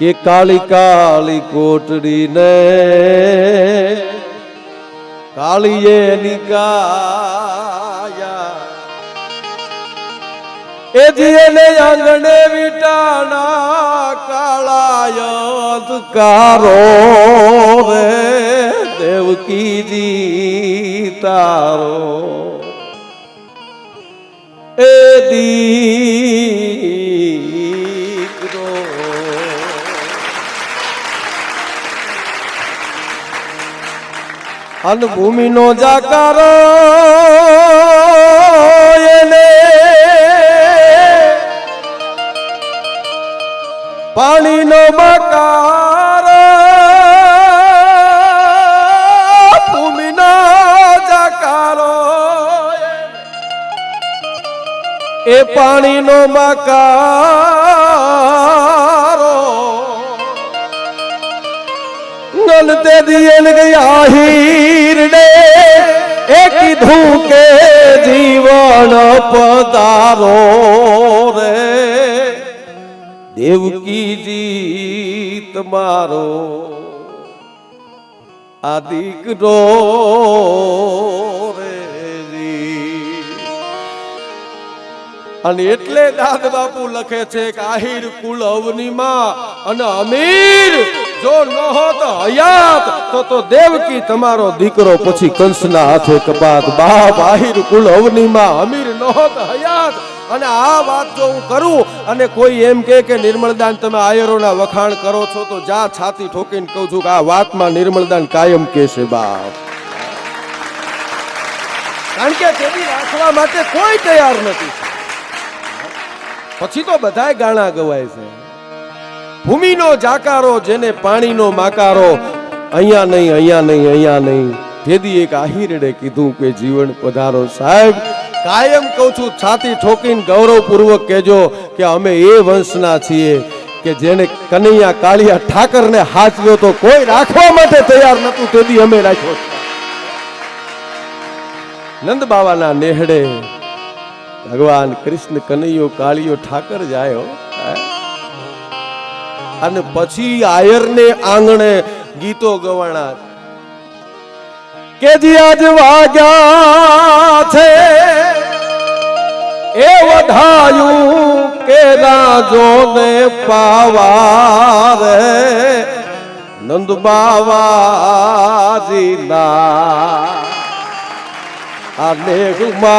કે કાળી કાળી કોટડી ને કાળીએ નિકાયા એ જીને આંગણે વિટાણા કાળાયત કારો રે દેવકીજી તારો એ દીકરો અન ભૂમિનો જાકારો એને પાણીનો મકાર ભૂમિનો જાકારો એ પાણીનો મકારો નલ તે દિયન ગયા હીરડે એ કીધું કે જીવન પધારો રે દેવકીજી તમારો આ દીકરો રે અને એટલે દાદ બાપુ લખે છે કે આહિર કુલ અવનીમાં અને અમીર જો ન હોત હયાત તો દેવકી તમારો દીકરો પછી કંસના હાથે કપાત બાપ આહિર કુલ અવનીમાં અમીર ન હોત હયાત અને આ વાત જો હું કરું અને કોઈ એમ કે નિર્મળદાન તમે આયરોના વખાણ કરો છો તો જા છાતી ઠોકીને કહું છું કે આ વાતમાં નિર્મળદાન કાયમ કહેશે બાપ કારણ કે તેની રાખવા માટે કોઈ તૈયાર નથી પછી તો બધાય ગાણા ગવાય છે ભૂમિનો જાકારો જેને પાણીનો માકારો અહીંયા નહીં અહીંયા નહીં અહીંયા નહીં તેદી એક આહિરડે કીધું કે જીવન પધારો સાહેબ કાયમ કહું છું છાતી ઠોકીને ગૌરવપૂર્વક કહેજો કે અમે એ વંશના છીએ કે જેને કનૈયા કાળિયા ઠાકરને હાચવ્યો તો કોઈ રાખવા માટે તૈયાર નતું તેદી અમે રાખ્યો નંદ બાવાના નેહડે ભગવાન કૃષ્ણ કનૈયો કાળિયો ઠાકર જાય અને પછી આયરને આંગણે ગીતો ગવાણા કે જી આજ વાગ્યા છે એ વધાયું કે રાજોને પાવા રે નંદ બાવાજીના આને ગુમારે